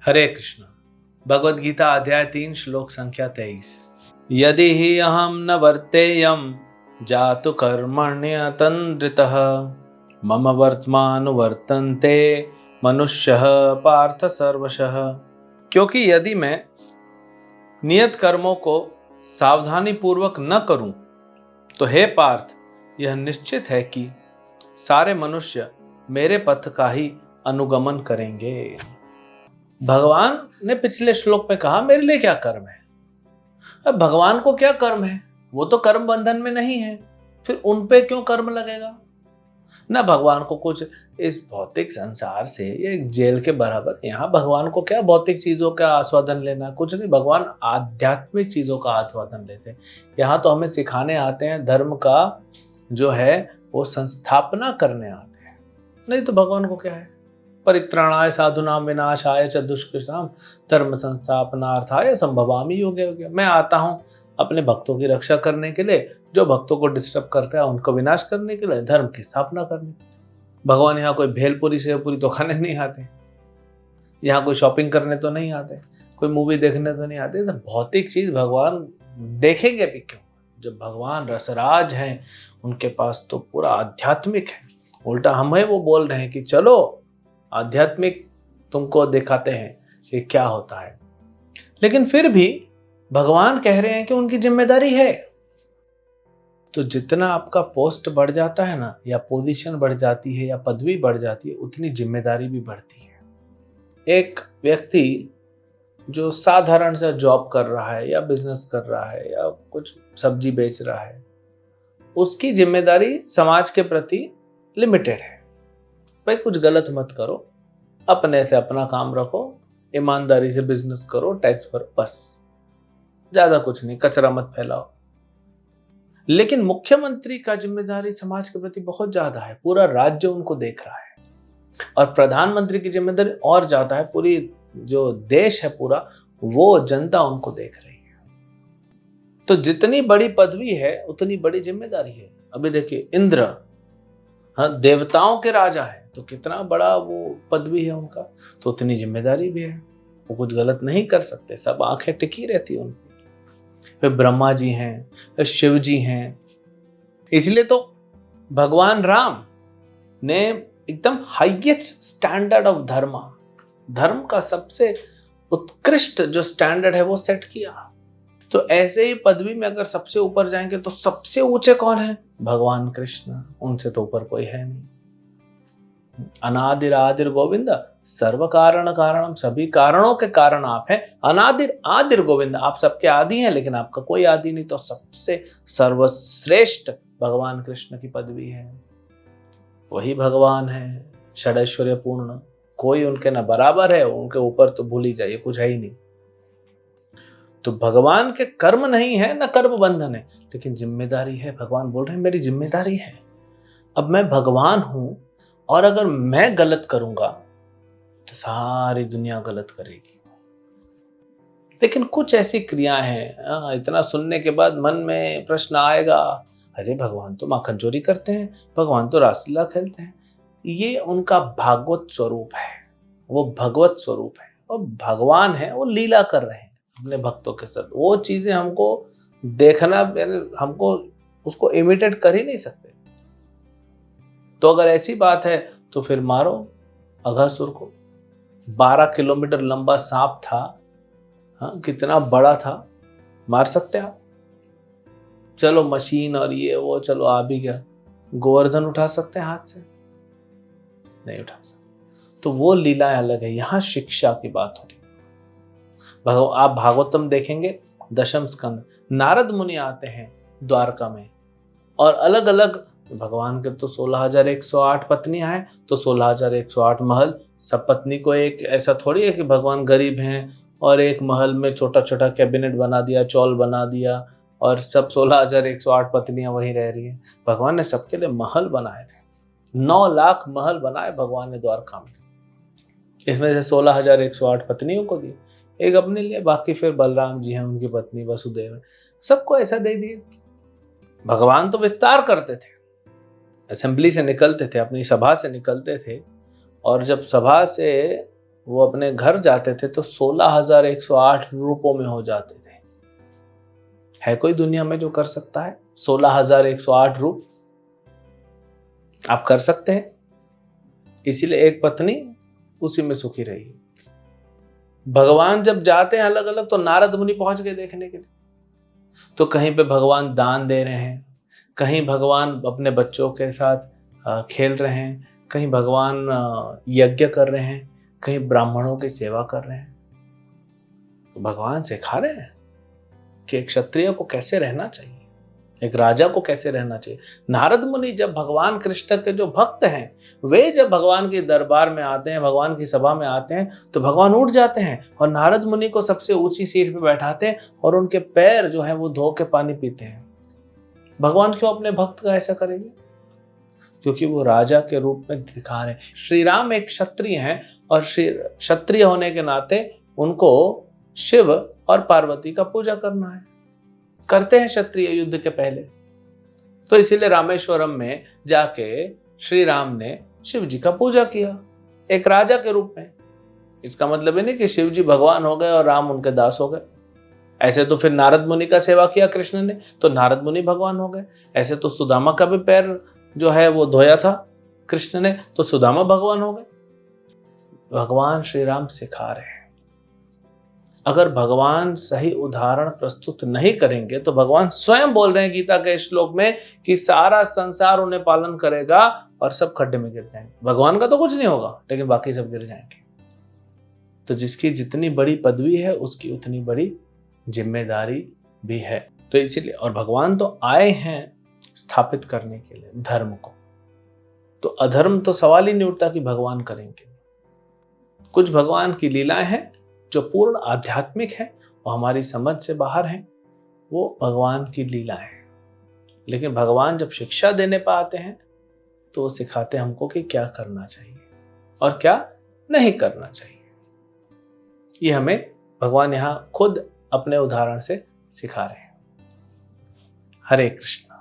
हरे कृष्ण। भगवद गीता अध्याय 3 श्लोक संख्या 23। यदि ही अहम न वर्तेयम जातु कर्मण्यतन्द्रितः मम वर्तमानुवर्तन्ते मनुष्यः पार्थ सर्वशः। क्योंकि यदि मैं नियत कर्मों को सावधानी पूर्वक न करूं तो हे पार्थ, यह निश्चित है कि सारे मनुष्य मेरे पथ का ही अनुगमन करेंगे। भगवान ने पिछले श्लोक में कहा मेरे लिए क्या कर्म है। अब भगवान को क्या कर्म है, वो तो कर्म बंधन में नहीं है, फिर उन पे क्यों कर्म लगेगा ना। भगवान को कुछ इस भौतिक संसार से ये एक जेल के बराबर, यहाँ भगवान को क्या भौतिक चीजों का आस्वादन लेना, कुछ नहीं। भगवान आध्यात्मिक चीजों का आस्वादन लेते हैं। यहाँ तो हमें सिखाने आते हैं, धर्म का जो है वो संस्थापना करने आते हैं। नहीं तो भगवान को क्या है, परित्राणाय साधुनाम विनाशाय च दुष्कृताम धर्म संस्थापनार्थाय संभवामि युगे युगे। मैं आता हूँ अपने भक्तों की रक्षा करने के लिए, जो भक्तों को डिस्टर्ब करता है उनको विनाश करने के लिए, धर्म की स्थापना करने। भगवान यहाँ कोई भेलपुरी सेवपुरी तो खाने नहीं आते, यहाँ कोई शॉपिंग करने तो नहीं आते, कोई मूवी देखने तो नहीं आते। तो भौतिक चीज भगवान देखेंगे भी क्यों, जब भगवान रसराज हैं, उनके पास तो पूरा आध्यात्मिक है। उल्टा हमें वो बोल रहे हैं कि चलो आध्यात्मिक तुमको दिखाते हैं कि क्या होता है। लेकिन फिर भी भगवान कह रहे हैं कि उनकी जिम्मेदारी है। तो जितना आपका पोस्ट बढ़ जाता है ना, या पोजीशन बढ़ जाती है या पदवी बढ़ जाती है, उतनी जिम्मेदारी भी बढ़ती है। एक व्यक्ति जो साधारण सा जॉब कर रहा है या बिजनेस कर रहा है या कुछ सब्जी बेच रहा है, उसकी जिम्मेदारी समाज के प्रति लिमिटेड है। भाई कुछ गलत मत करो, अपने से अपना काम रखो, ईमानदारी से बिजनेस करो, टैक्स भरो, बस ज्यादा कुछ नहीं, कचरा मत फैलाओ। लेकिन मुख्यमंत्री का जिम्मेदारी समाज के प्रति बहुत ज्यादा है, पूरा राज्य उनको देख रहा है। और प्रधानमंत्री की जिम्मेदारी और ज्यादा है, पूरी जो देश है पूरा, वो जनता उनको देख रही है। तो जितनी बड़ी पदवी है उतनी बड़ी जिम्मेदारी है। अभी देखिए इंद्र, हाँ, देवताओं के राजा है, तो कितना बड़ा वो पदवी है उनका, तो उतनी जिम्मेदारी भी है। वो कुछ गलत नहीं कर सकते, सब आंखें टिकी रहती उनकी। वे ब्रह्मा जी हैं, वे शिव जी हैं। इसलिए तो भगवान राम ने एकदम हाईएस्ट स्टैंडर्ड ऑफ धर्म का सबसे उत्कृष्ट जो स्टैंडर्ड है वो सेट किया। तो ऐसे ही पदवी में अगर सबसे ऊपर जाएंगे तो सबसे ऊंचे कौन है? भगवान कृष्ण, उनसे तो ऊपर कोई है नहीं। अनादिर आदिर गोविंद सर्व कारण कारणम, सभी कारणों के कारण आप हैं। अनादिर आदिर गोविंद, आप सबके आदि हैं लेकिन आपका कोई आदि नहीं। तो सबसे सर्वश्रेष्ठ भगवान कृष्ण की पदवी है, वही भगवान है षडैश्वर्य पूर्ण, कोई उनके ना बराबर है, उनके ऊपर तो भूल ही जाइए, कुछ है ही नहीं। तो भगवान के कर्म नहीं है ना कर्म बंधन है, लेकिन जिम्मेदारी है। भगवान बोल रहे हैं मेरी जिम्मेदारी है। अब मैं भगवान हूं और अगर मैं गलत करूंगा तो सारी दुनिया गलत करेगी। लेकिन कुछ ऐसी क्रियाएं हैं, इतना सुनने के बाद मन में प्रश्न आएगा, अरे भगवान तो माखन चोरी करते हैं, भगवान तो रासलीला खेलते हैं। ये उनका भागवत स्वरूप है, वो भगवत स्वरूप है। और भगवान है, वो लीला कर रहे हैं अपने भक्तों के साथ। वो चीजें हमको देखना, हमको उसको इमिटेट कर ही नहीं सकते। तो अगर ऐसी बात है तो फिर मारो अघासुर को। 12 किलोमीटर लंबा सांप था, हाँ, कितना बड़ा था, मार सकते आप? चलो मशीन और ये वो चलो आ भी गया, गोवर्धन उठा सकते हैं हाथ से? नहीं उठा सकते। तो वो लीलाएं अलग है, यहाँ शिक्षा की बात हो रही। आप भागवतम देखेंगे, दशम स्कंद, नारद मुनि आते हैं द्वारका में, और अलग अलग भगवान के तो 16,108 पत्नियां हैं, तो 16,108 महल। सब पत्नी को एक ऐसा थोड़ी है कि भगवान गरीब हैं और एक महल में छोटा छोटा कैबिनेट बना दिया, चौल बना दिया और सब 16,108 पत्नियां वहीं रह रही हैं। भगवान ने सबके लिए महल बनाए थे, 9 लाख महल बनाए भगवान ने द्वारका में। इसमें से 16,108 पत्नियों को दिए, एक अपने लिए, बाकी फिर बलराम जी हैं, उनकी पत्नी वसुदेव है, सबको ऐसा दे दिए। भगवान तो विस्तार करते थे, असेंबली से निकलते थे, अपनी सभा से निकलते थे, और जब सभा से वो अपने घर जाते थे तो 16,108 रूपों में हो जाते थे। है कोई दुनिया में जो कर सकता है 16,108 रूप? आप कर सकते हैं? इसीलिए एक पत्नी उसी में सुखी रही। भगवान जब जाते हैं अलग अलग तो नारद मुनि पहुंच गए देखने के लिए। तो कहीं पे भगवान दान दे रहे हैं, कहीं भगवान अपने बच्चों के साथ खेल रहे हैं, कहीं भगवान यज्ञ कर रहे हैं, कहीं ब्राह्मणों की सेवा कर रहे हैं। तो भगवान सिखा रहे हैं कि एक क्षत्रिय को कैसे रहना चाहिए, एक राजा को कैसे रहना चाहिए। नारद मुनि जब भगवान कृष्ण के जो भक्त हैं, वे जब भगवान के दरबार में आते हैं, भगवान की सभा में आते हैं, तो भगवान उठ जाते हैं और नारद मुनि को सबसे ऊंची सीट पे बैठाते हैं और उनके पैर जो है वो धो के पानी पीते हैं। भगवान क्यों अपने भक्त का ऐसा करेंगे? क्योंकि वो राजा के रूप में दिखा रहे हैं। श्री राम एक क्षत्रिय हैं और क्षत्रिय होने के नाते उनको शिव और पार्वती का पूजा करना है, करते हैं क्षत्रिय युद्ध के पहले। तो इसीलिए रामेश्वरम में जाके श्री राम ने शिव जी का पूजा किया एक राजा के रूप में। इसका मतलब है नहीं कि शिव जी भगवान हो गए और राम उनके दास हो गए। ऐसे तो फिर नारद मुनि का सेवा किया कृष्ण ने तो नारद मुनि भगवान हो गए। ऐसे तो सुदामा का भी पैर जो है वो धोया था कृष्ण ने तो सुदामा भगवान हो गए। भगवान श्री राम सिखा रहे हैं। अगर भगवान सही उदाहरण प्रस्तुत नहीं करेंगे तो भगवान स्वयं बोल रहे हैं गीता के श्लोक में कि सारा संसार उन्हें पालन करेगा और सब खड्डे में गिर जाएंगे। भगवान का तो कुछ नहीं होगा लेकिन बाकी सब गिर जाएंगे। तो जिसकी जितनी बड़ी पदवी है उसकी उतनी बड़ी जिम्मेदारी भी है। तो इसीलिए और भगवान तो आए हैं स्थापित करने के लिए धर्म को। तो अधर्म तो सवाल ही नहीं उठता कि भगवान करेंगे। कुछ भगवान की लीलाएं हैं जो पूर्ण आध्यात्मिक है और हमारी समझ से बाहर है, वो भगवान की लीला है। लेकिन भगवान जब शिक्षा देने पर आते हैं तो वो सिखाते हैं हमको कि क्या करना चाहिए और क्या नहीं करना चाहिए। ये हमें भगवान यहाँ खुद अपने उदाहरण से सिखा रहे हैं। हरे कृष्ण।